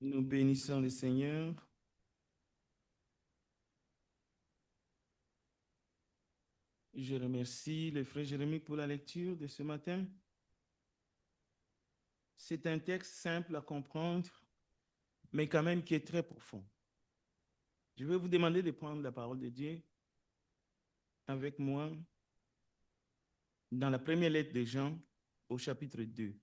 Nous bénissons le Seigneur. Je remercie le frère Jérémie pour la lecture de ce matin. C'est un texte simple à comprendre, mais quand même qui est très profond. Je vais vous demander de prendre la parole de Dieu avec moi dans la première lettre de Jean au chapitre 2.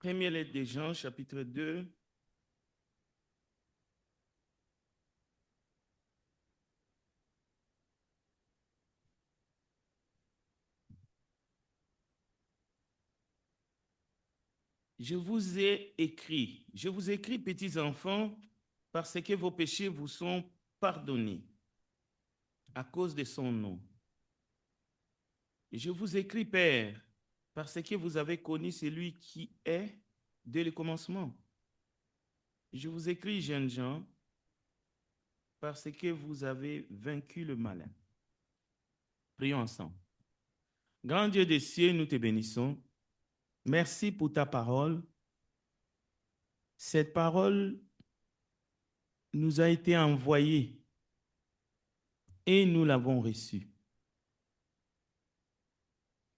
Première lettre de Jean, chapitre 2. Je vous écris, petits enfants, parce que vos péchés vous sont pardonnés à cause de son nom. Je vous écris, Père, parce que vous avez connu celui qui est dès le commencement. Je vous écris, jeunes gens, parce que vous avez vaincu le malin. Prions ensemble. Grand Dieu des cieux, nous te bénissons. Merci pour ta parole. Cette parole nous a été envoyée et nous l'avons reçue.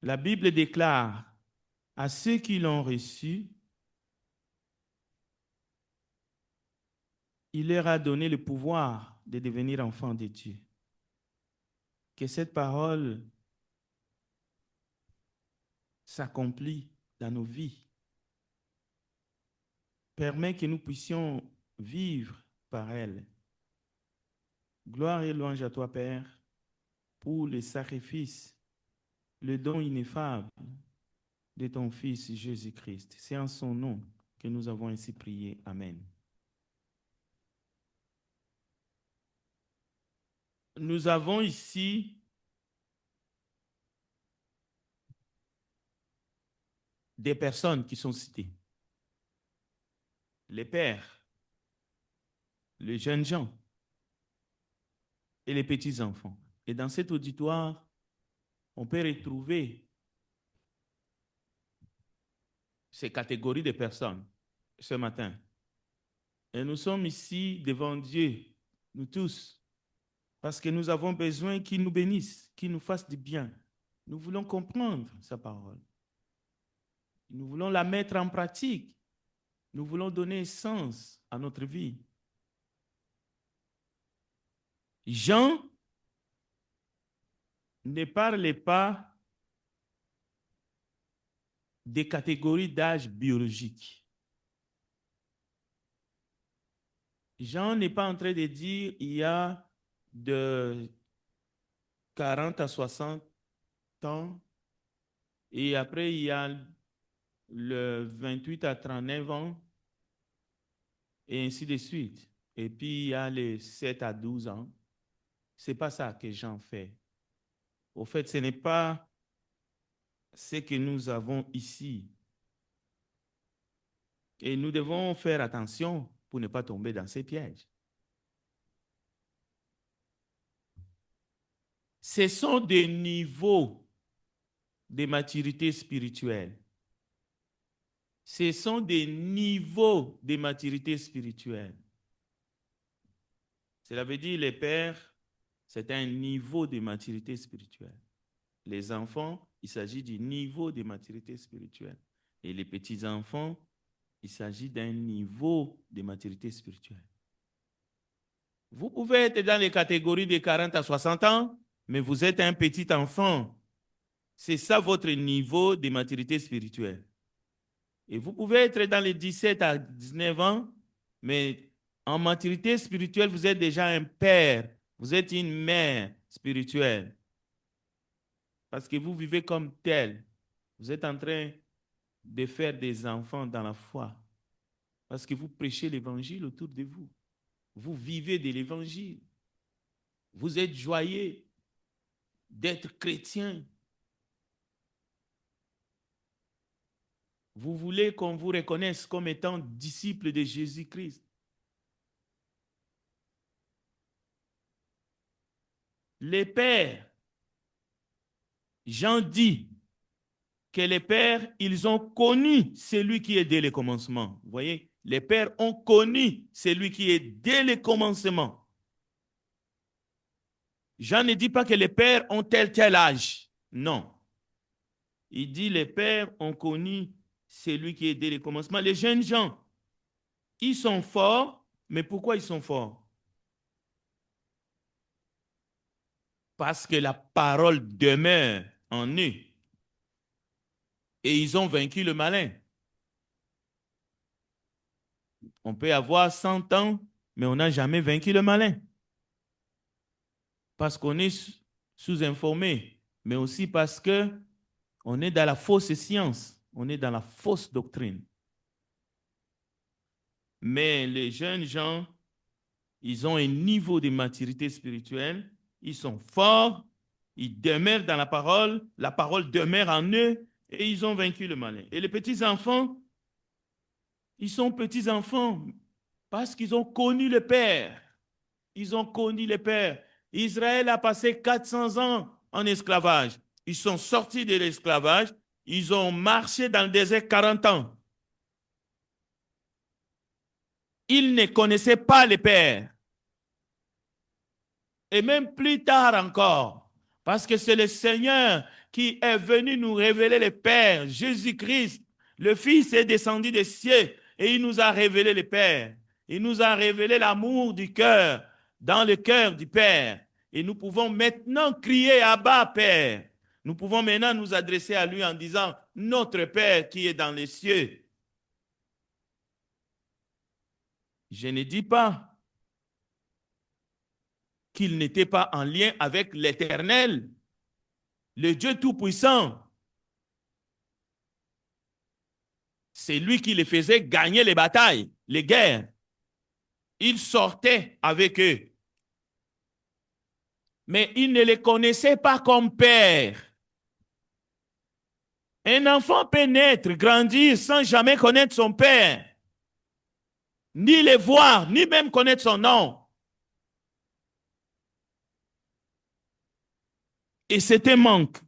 La Bible déclare à ceux qui l'ont reçue, il leur a donné le pouvoir de devenir enfants de Dieu. Que cette parole s'accomplit dans nos vies. Permet que nous puissions vivre par elle. Gloire et louange à toi, Père, pour le sacrifice, le don ineffable de ton Fils Jésus-Christ. C'est en son nom que nous avons ainsi prié. Amen. Nous avons ici des personnes qui sont citées. Les pères, les jeunes gens et les petits-enfants. Et dans cet auditoire, on peut retrouver ces catégories de personnes ce matin. Et nous sommes ici devant Dieu, nous tous, parce que nous avons besoin qu'il nous bénisse, qu'il nous fasse du bien. Nous voulons comprendre sa parole. Nous voulons la mettre en pratique. Nous voulons donner sens à notre vie. Jean ne parlait pas des catégories d'âge biologique. Jean n'est pas en train de dire il y a de 40 à 60 ans et après il y a le 28 à 39 ans et ainsi de suite. Et puis il y a les 7 à 12 ans. Ce n'est pas ça que Jean fait. Au fait, ce n'est pas ce que nous avons ici. Et nous devons faire attention pour ne pas tomber dans ces pièges. Ce sont des niveaux de maturité spirituelle. Ce sont des niveaux de maturité spirituelle. Cela veut dire les pères, c'est un niveau de maturité spirituelle. Les enfants, il s'agit du niveau de maturité spirituelle. Et les petits-enfants, il s'agit d'un niveau de maturité spirituelle. Vous pouvez être dans les catégories de 40 à 60 ans, mais vous êtes un petit enfant. C'est ça votre niveau de maturité spirituelle. Et vous pouvez être dans les 17 à 19 ans, mais en maturité spirituelle, vous êtes déjà un père, vous êtes une mère spirituelle. Parce que vous vivez comme tel. Vous êtes en train de faire des enfants dans la foi. Parce que vous prêchez l'évangile autour de vous. Vous vivez de l'évangile. Vous êtes joyeux d'être chrétien. Vous voulez qu'on vous reconnaisse comme étant disciple de Jésus-Christ. Les pères, Jean dit que les pères, ils ont connu celui qui est dès le commencement. Vous voyez, les pères ont connu celui qui est dès le commencement. Jean ne dit pas que les pères ont tel âge. Non. Il dit les pères ont connu celui qui est dès le commencement. Les jeunes gens, ils sont forts, mais pourquoi ils sont forts? Parce que la parole demeure en eux. Et ils ont vaincu le malin. On peut avoir 100 ans, mais on n'a jamais vaincu le malin. Parce qu'on est sous-informé, mais aussi parce qu'on est dans la fausse science, on est dans la fausse doctrine. Mais les jeunes gens, ils ont un niveau de maturité spirituelle, ils sont forts, ils demeurent dans la parole demeure en eux et ils ont vaincu le malin. Et les petits-enfants, ils sont petits-enfants parce qu'ils ont connu le Père. Ils ont connu le Père. Israël a passé 400 ans en esclavage. Ils sont sortis de l'esclavage. Ils ont marché dans le désert 40 ans. Ils ne connaissaient pas le Père. Et même plus tard encore, parce que c'est le Seigneur qui est venu nous révéler le Père, Jésus-Christ. Le Fils est descendu des cieux et il nous a révélé le Père. Il nous a révélé l'amour du cœur, dans le cœur du Père. Et nous pouvons maintenant crier Abba, Père. Nous pouvons maintenant nous adresser à lui en disant notre Père qui est dans les cieux. Je ne dis pas qu'il n'était pas en lien avec l'Éternel, le Dieu Tout-Puissant. C'est lui qui les faisait gagner les batailles, les guerres. Il sortait avec eux. Mais il ne les connaissait pas comme père. Un enfant peut naître, grandir sans jamais connaître son père, ni les voir, ni même connaître son nom. Et c'est un manque.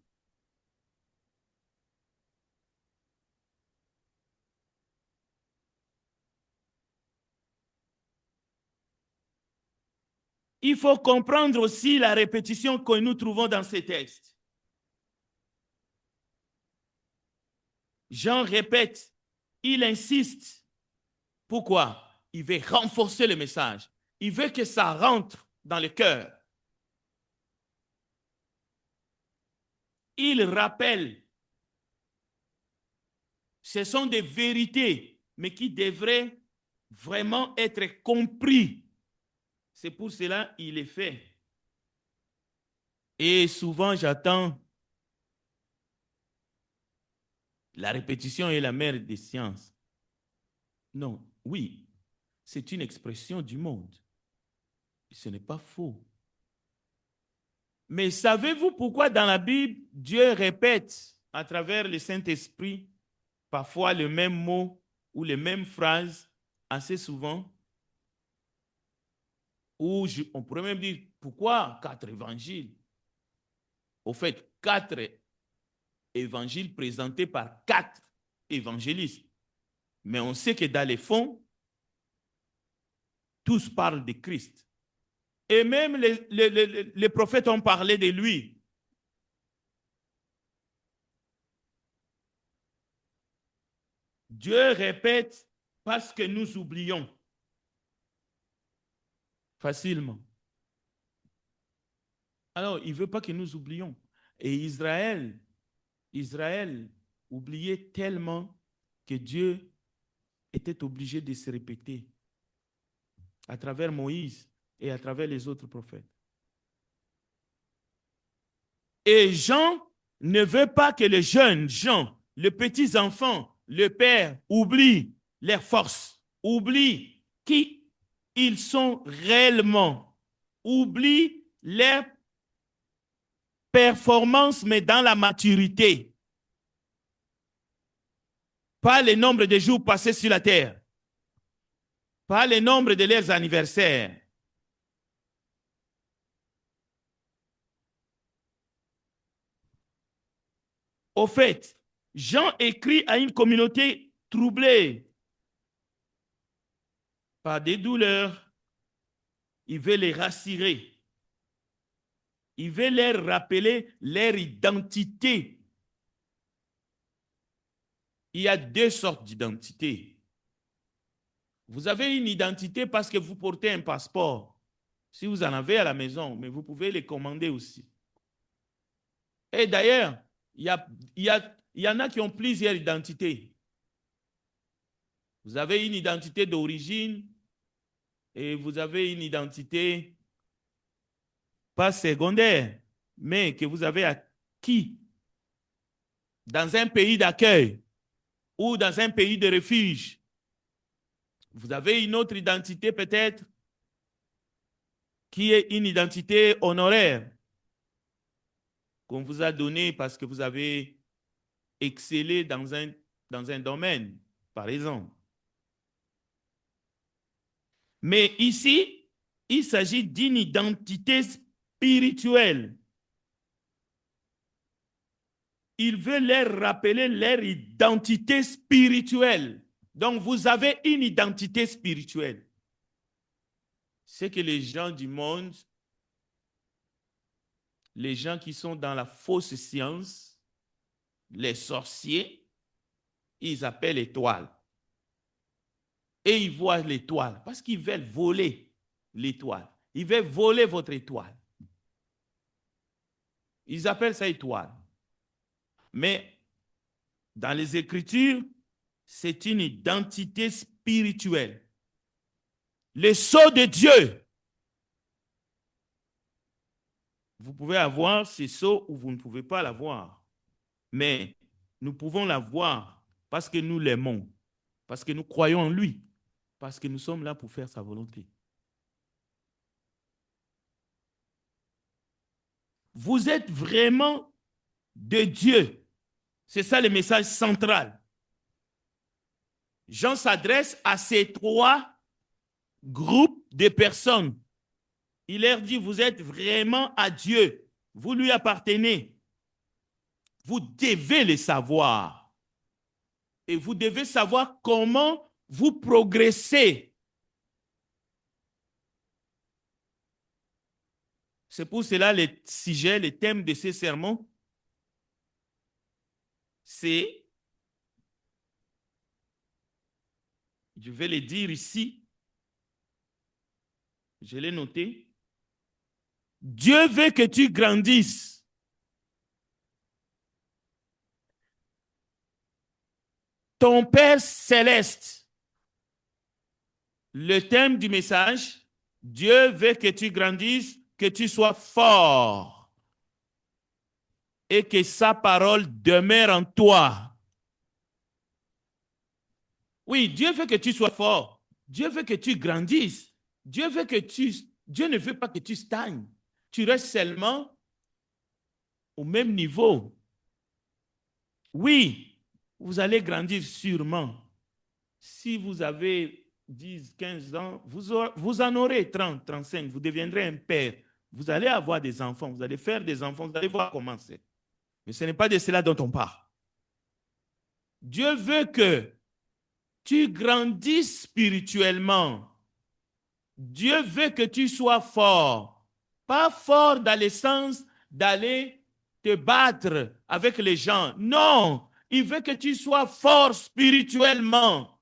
Il faut comprendre aussi la répétition que nous trouvons dans ces textes. Jean répète, il insiste. Pourquoi? Il veut renforcer le message. Il veut que ça rentre dans le cœur. Il rappelle. Ce sont des vérités, mais qui devraient vraiment être compris. C'est pour cela qu'il est fait. Et souvent, j'attends la répétition est la mère des sciences. Non, oui, c'est une expression du monde. Ce n'est pas faux. Mais savez-vous pourquoi dans la Bible, Dieu répète à travers le Saint-Esprit parfois le même mot ou les mêmes phrases assez souvent? Ou on pourrait même dire, pourquoi 4 évangiles? Au fait, 4 évangiles présentés par 4 évangélistes. Mais on sait que dans les fonds, tous parlent de Christ. Et même les prophètes ont parlé de lui. Dieu répète parce que nous oublions facilement. Alors, il ne veut pas que nous oublions. Et Israël oubliait tellement que Dieu était obligé de se répéter à travers Moïse et à travers les autres prophètes. Et Jean ne veut pas que les jeunes gens, les petits enfants, le père oublient leurs forces, oublient qui ils sont réellement, oublient leur performance, mais dans la maturité. Pas le nombre de jours passés sur la terre, pas le nombre de leurs anniversaires. Au fait, Jean écrit à une communauté troublée par des douleurs. Il veut les rassurer. Il veut leur rappeler leur identité. Il y a deux sortes d'identité. Vous avez une identité parce que vous portez un passeport. Si vous en avez à la maison, mais vous pouvez les commander aussi. Et d'ailleurs, il y en a qui ont plusieurs identités. Vous avez une identité d'origine et vous avez une identité pas secondaire, mais que vous avez acquis dans un pays d'accueil ou dans un pays de refuge. Vous avez une autre identité peut-être qui est une identité honoraire qu'on vous a donnée parce que vous avez excellé dans un domaine, par exemple. Mais ici, il s'agit d'une identité spirituelle. Il veut leur rappeler leur identité spirituelle. Donc, vous avez une identité spirituelle. C'est que les gens du monde, les gens qui sont dans la fausse science, les sorciers, ils appellent l'étoile. Et ils voient l'étoile parce qu'ils veulent voler l'étoile. Ils veulent voler votre étoile. Ils appellent ça étoile. Mais dans les Écritures, c'est une identité spirituelle. Le sceau de Dieu. Vous pouvez avoir ce sceau ou vous ne pouvez pas l'avoir. Mais nous pouvons l'avoir parce que nous l'aimons, parce que nous croyons en lui, parce que nous sommes là pour faire sa volonté. Vous êtes vraiment de Dieu. C'est ça le message central. Jean s'adresse à ces trois groupes de personnes. Il leur dit, vous êtes vraiment à Dieu. Vous lui appartenez. Vous devez le savoir. Et vous devez savoir comment vous progressez. C'est pour cela le sujet, le thème de ces sermons, c'est, je vais le dire ici, je l'ai noté, Dieu veut que tu grandisses. Ton Père céleste, le thème du message, Dieu veut que tu grandisses, que tu sois fort et que sa parole demeure en toi. Oui, Dieu veut que tu sois fort. Dieu veut que tu grandisses. Dieu ne veut pas que tu stagnes. Tu restes seulement au même niveau. Oui, vous allez grandir sûrement. Si vous avez 10, 15 ans, vous en aurez 30, 35, vous deviendrez un père. Vous allez avoir des enfants, vous allez faire des enfants, vous allez voir comment c'est. Mais ce n'est pas de cela dont on parle. Dieu veut que tu grandisses spirituellement. Dieu veut que tu sois fort. Pas fort dans le sens d'aller te battre avec les gens. Non, il veut que tu sois fort spirituellement.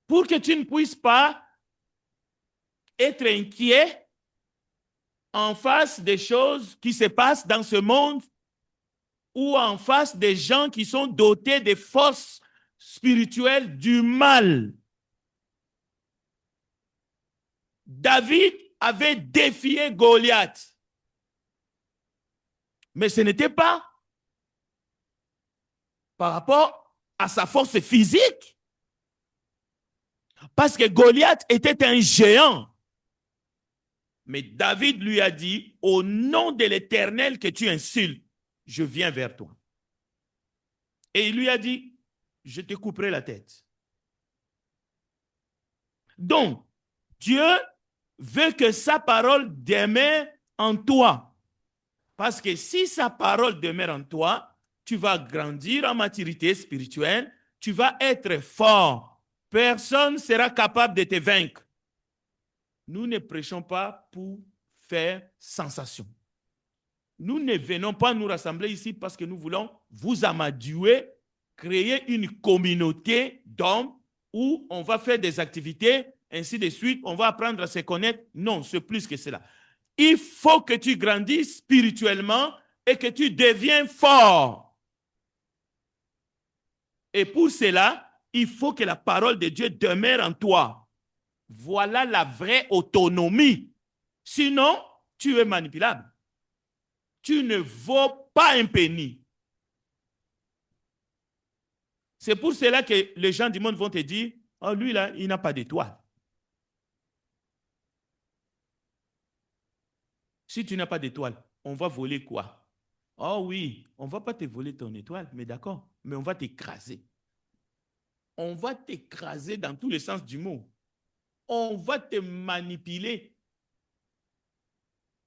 Pour que tu ne puisses pas être inquiet en face des choses qui se passent dans ce monde ou en face des gens qui sont dotés de forces spirituelles du mal. David avait défié Goliath. Mais ce n'était pas par rapport à sa force physique. Parce que Goliath était un géant. Mais David lui a dit, au nom de l'Éternel que tu insultes, je viens vers toi. Et il lui a dit, je te couperai la tête. Donc, Dieu veut que sa parole demeure en toi. Parce que si sa parole demeure en toi, tu vas grandir en maturité spirituelle, tu vas être fort. Personne ne sera capable de te vaincre. Nous ne prêchons pas pour faire sensation. Nous ne venons pas nous rassembler ici parce que nous voulons vous amadouer, créer une communauté d'hommes où on va faire des activités, ainsi de suite, on va apprendre à se connaître. Non, c'est plus que cela. Il faut que tu grandisses spirituellement et que tu deviens fort. Et pour cela, il faut que la parole de Dieu demeure en toi. Voilà la vraie autonomie. Sinon, tu es manipulable. Tu ne vaux pas un penny. C'est pour cela que les gens du monde vont te dire, oh, lui là, il n'a pas d'étoile. Si tu n'as pas d'étoile, on va voler quoi? Oh oui, on ne va pas te voler ton étoile, mais d'accord, mais on va t'écraser. On va t'écraser dans tous les sens du mot. On va te manipuler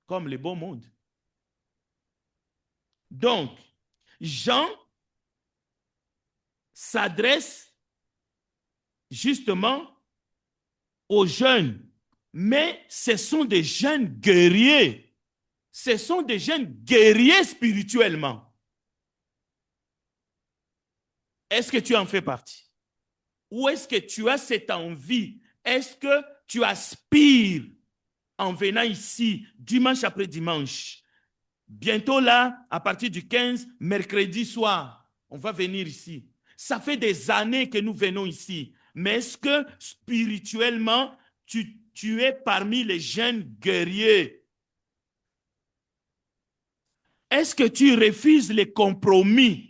comme le beau monde. Donc, Jean s'adresse justement aux jeunes, mais ce sont des jeunes guerriers. Ce sont des jeunes guerriers spirituellement. Est-ce que tu en fais partie? Ou est-ce que tu as cette envie? Est-ce que tu aspires en venant ici, dimanche après dimanche? Bientôt là, à partir du 15, mercredi soir, on va venir ici. Ça fait des années que nous venons ici. Mais est-ce que spirituellement, tu es parmi les jeunes guerriers? Est-ce que tu refuses les compromis?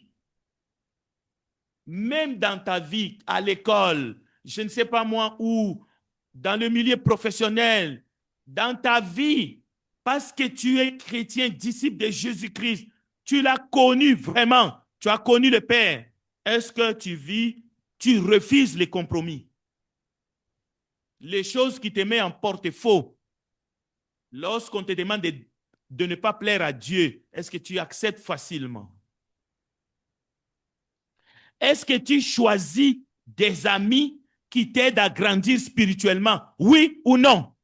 Même dans ta vie, à l'école, je ne sais pas moi où, dans le milieu professionnel, dans ta vie, parce que tu es chrétien, disciple de Jésus-Christ, tu l'as connu vraiment, tu as connu le Père. Est-ce que tu refuses les compromis? Les choses qui te mettent en porte-faux. Lorsqu'on te demande de ne pas plaire à Dieu, est-ce que tu acceptes facilement? Est-ce que tu choisis des amis qui t'aident à grandir spirituellement? Oui ou non?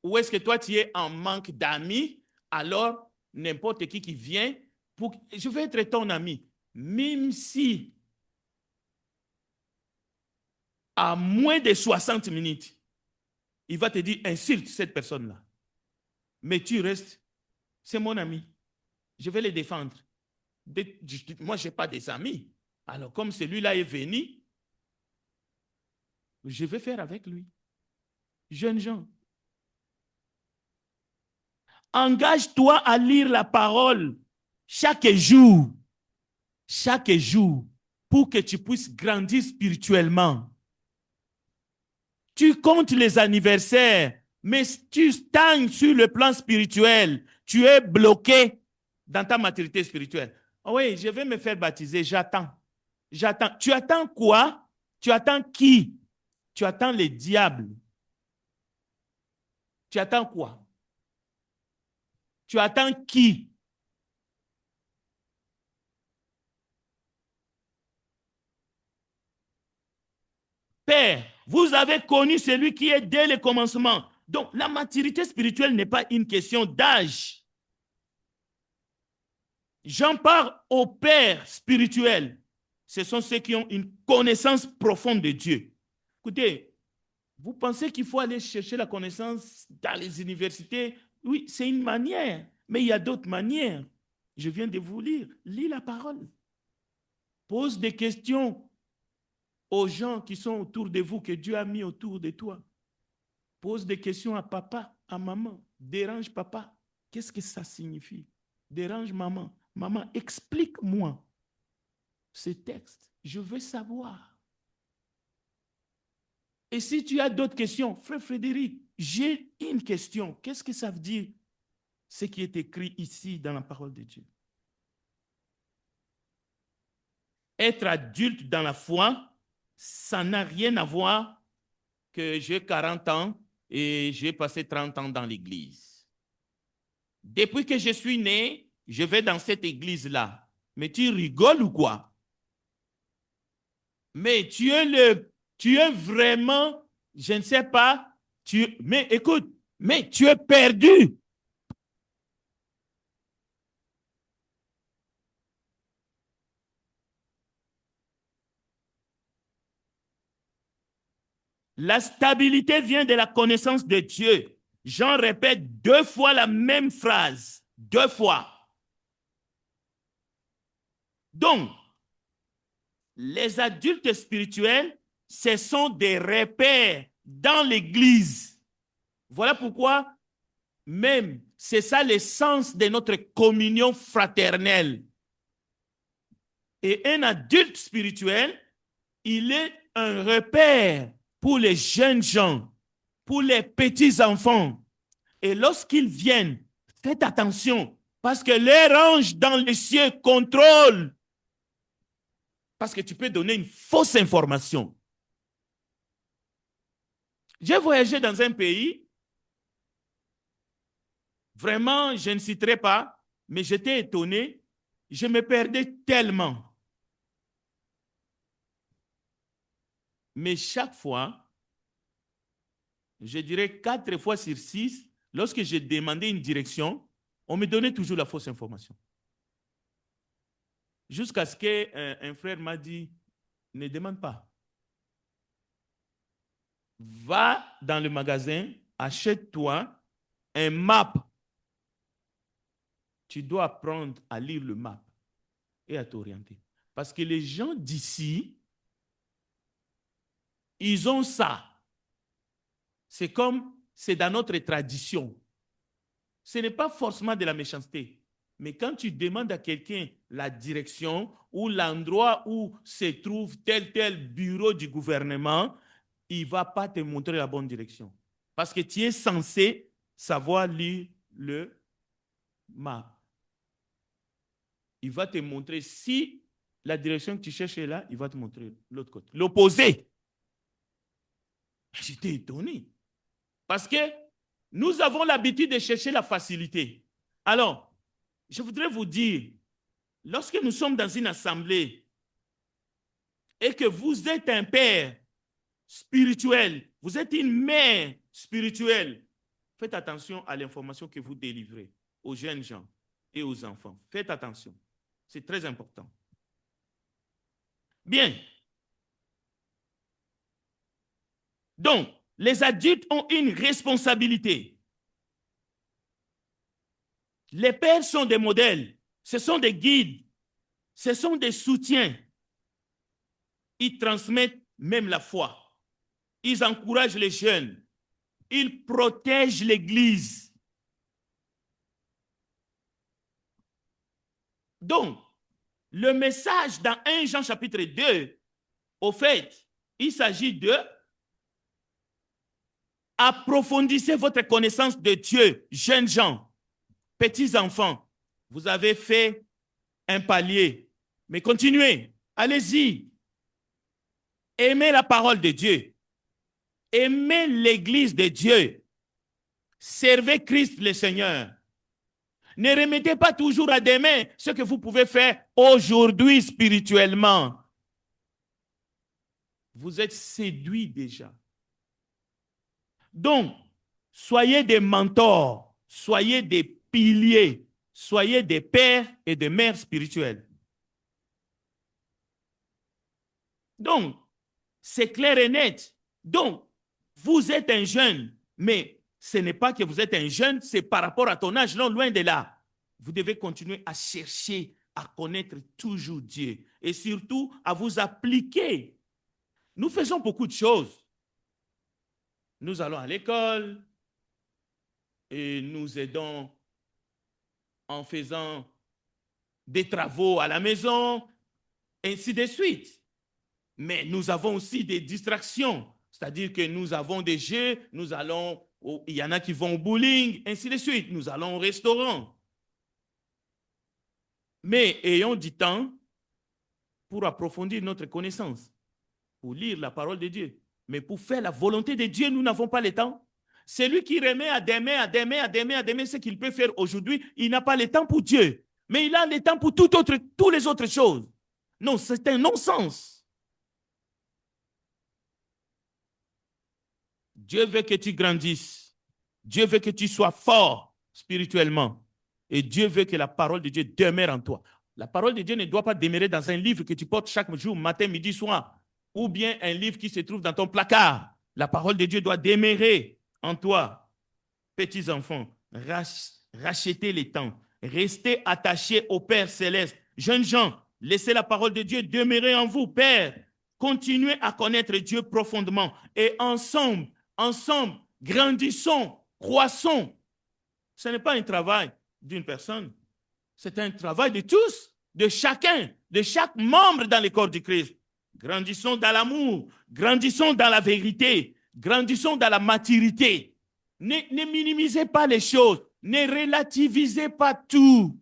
Ou est-ce que toi, tu es en manque d'amis? Alors, n'importe qui vient, je vais être ton ami. Même si, à moins de 60 minutes, il va te dire, insulte cette personne-là. Mais tu restes, c'est mon ami. Je vais le défendre. Moi, je n'ai pas des amis. Alors, comme celui-là est venu, je vais faire avec lui. Jeunes gens, engage-toi à lire la parole chaque jour, pour que tu puisses grandir spirituellement. Tu comptes les anniversaires, mais tu stagnes sur le plan spirituel. Tu es bloqué dans ta maturité spirituelle. Oh oui, je vais me faire baptiser, j'attends. J'attends. Tu attends quoi? Tu attends qui? Tu attends les diables. Tu attends quoi? Tu attends qui? Père, vous avez connu celui qui est dès le commencement. Donc, la maturité spirituelle n'est pas une question d'âge. J'en parle aux pères spirituels. Ce sont ceux qui ont une connaissance profonde de Dieu. Écoutez, vous pensez qu'il faut aller chercher la connaissance dans les universités? Oui, c'est une manière, mais il y a d'autres manières. Je viens de vous lire. Lis la parole. Pose des questions aux gens qui sont autour de vous, que Dieu a mis autour de toi. Pose des questions à papa, à maman. Dérange papa. Qu'est-ce que ça signifie? Dérange maman. Maman, explique-moi ce texte. Je veux savoir. Et si tu as d'autres questions, frère Frédéric, j'ai une question. Qu'est-ce que ça veut dire, ce qui est écrit ici dans la parole de Dieu? Être adulte dans la foi, ça n'a rien à voir que j'ai 40 ans et j'ai passé 30 ans dans l'église. Depuis que je suis né, je vais dans cette église-là. Mais tu rigoles ou quoi? Mais tu es vraiment, je ne sais pas, mais écoute, mais tu es perdu. La stabilité vient de la connaissance de Dieu. J'en répète 2 fois la même phrase. 2 fois. Donc, les adultes spirituels, ce sont des repères dans l'Église. Voilà pourquoi, même, c'est ça l'essence de notre communion fraternelle. Et un adulte spirituel, il est un repère pour les jeunes gens, pour les petits-enfants. Et lorsqu'ils viennent, faites attention, parce que les anges dans les cieux contrôlent. Parce que tu peux donner une fausse information. J'ai voyagé dans un pays, vraiment, je ne citerai pas, mais j'étais étonné, je me perdais tellement. Mais chaque fois, je dirais 4 fois sur 6, lorsque j'ai demandé une direction, on me donnait toujours la fausse information. Jusqu'à ce qu'un frère m'a dit, ne demande pas. Va dans le magasin, achète-toi un map. Tu dois apprendre à lire le map et à t'orienter. Parce que les gens d'ici, ils ont ça. C'est comme, c'est dans notre tradition. Ce n'est pas forcément de la méchanceté. Mais quand tu demandes à quelqu'un la direction ou l'endroit où se trouve tel bureau du gouvernement, il ne va pas te montrer la bonne direction. Parce que tu es censé savoir lire le map. Il va te montrer si la direction que tu cherches est là, il va te montrer l'autre côté. L'opposé. J'étais étonné. Parce que nous avons l'habitude de chercher la facilité. Alors, je voudrais vous dire, lorsque nous sommes dans une assemblée et que vous êtes un père spirituel, vous êtes une mère spirituelle, faites attention à l'information que vous délivrez aux jeunes gens et aux enfants. Faites attention. C'est très important. Bien. Donc, les adultes ont une responsabilité. Les pères sont des modèles, ce sont des guides, ce sont des soutiens. Ils transmettent même la foi. Ils encouragent les jeunes. Ils protègent l'Église. Donc, le message dans 1 Jean chapitre 2, au fait, il s'agit de approfondissez votre connaissance de Dieu, jeunes gens, petits enfants. Vous avez fait un palier, mais continuez, allez-y. Aimez la parole de Dieu. Aimez l'Église de Dieu. Servez Christ le Seigneur. Ne remettez pas toujours à demain ce que vous pouvez faire aujourd'hui spirituellement. Vous êtes séduits déjà. Donc, soyez des mentors, soyez des piliers, soyez des pères et des mères spirituelles. Donc, c'est clair et net. Donc, vous êtes un jeune, mais ce n'est pas que vous êtes un jeune, c'est par rapport à ton âge, non, loin de là. Vous devez continuer à chercher, à connaître toujours Dieu et surtout à vous appliquer. Nous faisons beaucoup de choses. Nous allons à l'école et nous aidons en faisant des travaux à la maison, ainsi de suite. Mais nous avons aussi des distractions. C'est-à-dire que nous avons des jeux, il y en a qui vont au bowling, ainsi de suite. Nous allons au restaurant. Mais ayons du temps pour approfondir notre connaissance, pour lire la parole de Dieu. Mais pour faire la volonté de Dieu, nous n'avons pas le temps. Celui qui remet à demain ce qu'il peut faire aujourd'hui, il n'a pas le temps pour Dieu. Mais il a le temps pour toutes les autres choses. Non, c'est un non-sens. Dieu veut que tu grandisses. Dieu veut que tu sois fort spirituellement. Et Dieu veut que la parole de Dieu demeure en toi. La parole de Dieu ne doit pas demeurer dans un livre que tu portes chaque jour, matin, midi, soir, ou bien un livre qui se trouve dans ton placard. La parole de Dieu doit demeurer en toi. Petits enfants, rachetez les temps. Restez attachés au Père céleste. Jeunes gens, laissez la parole de Dieu demeurer en vous. Père, continuez à connaître Dieu profondément. Et ensemble, grandissons, croissons. Ce n'est pas un travail d'une personne. C'est un travail de tous, de chacun, de chaque membre dans le corps du Christ. Grandissons dans l'amour, grandissons dans la vérité, grandissons dans la maturité. Ne minimisez pas les choses, ne relativisez pas tout.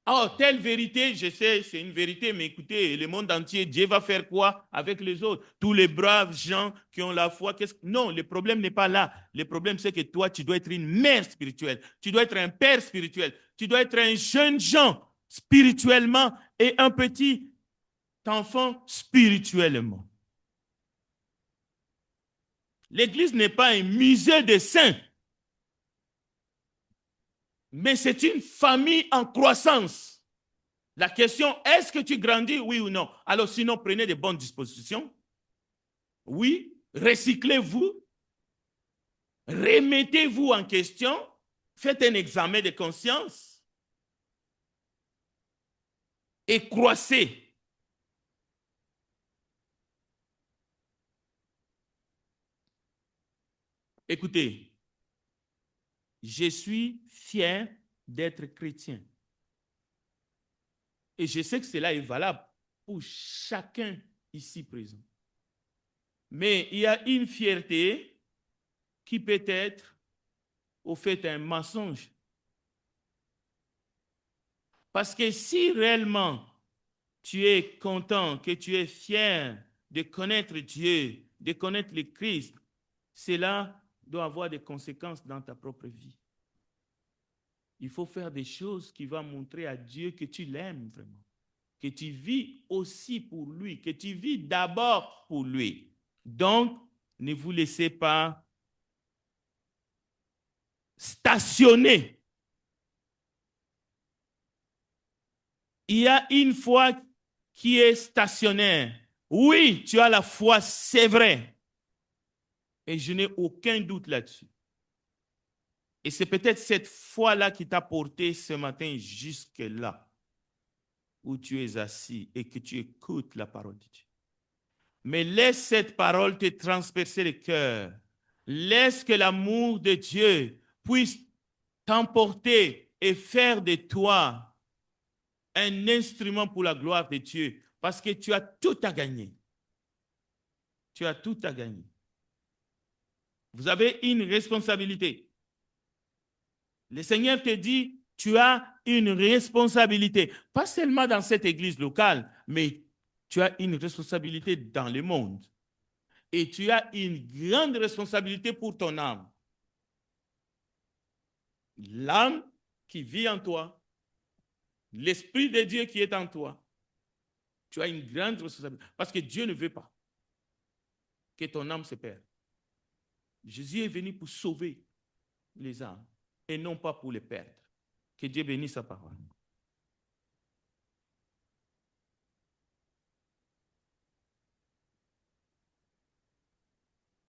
Oh, telle vérité, je sais, c'est une vérité, mais écoutez, le monde entier, Dieu va faire quoi avec les autres? Tous les braves gens qui ont la foi, non, le problème n'est pas là. Le problème, c'est que toi, tu dois être une mère spirituelle, tu dois être un père spirituel, tu dois être un jeune gens spirituellement et un petit enfant spirituellement. L'Église n'est pas un musée de saints, mais c'est une famille en croissance. La question, est-ce que tu grandis, oui ou non? Alors sinon, prenez de bonnes dispositions. Oui, recyclez-vous, remettez-vous en question, faites un examen de conscience et croissez. Écoutez, je suis fier d'être chrétien. Et je sais que cela est valable pour chacun ici présent. Mais il y a une fierté qui peut être au fait un mensonge. Parce que si réellement tu es content, que tu es fier de connaître Dieu, de connaître le Christ, cela doit avoir des conséquences dans ta propre vie. Il faut faire des choses qui vont montrer à Dieu que tu l'aimes vraiment, que tu vis aussi pour lui, que tu vis d'abord pour lui. Donc, ne vous laissez pas stationner. Il y a une foi qui est stationnaire. Oui, tu as la foi, c'est vrai. Et je n'ai aucun doute là-dessus. Et c'est peut-être cette foi-là qui t'a porté ce matin jusque-là, où tu es assis et que tu écoutes la parole de Dieu. Mais laisse cette parole te transpercer le cœur. Laisse que l'amour de Dieu puisse t'emporter et faire de toi un instrument pour la gloire de Dieu. Parce que tu as tout à gagner. Tu as tout à gagner. Vous avez une responsabilité. Le Seigneur te dit, tu as une responsabilité. Pas seulement dans cette église locale, mais tu as une responsabilité dans le monde. Et tu as une grande responsabilité pour ton âme. L'âme qui vit en toi, l'Esprit de Dieu qui est en toi. Tu as une grande responsabilité. Parce que Dieu ne veut pas que ton âme se perde. Jésus est venu pour sauver les âmes et non pas pour les perdre. Que Dieu bénisse sa parole.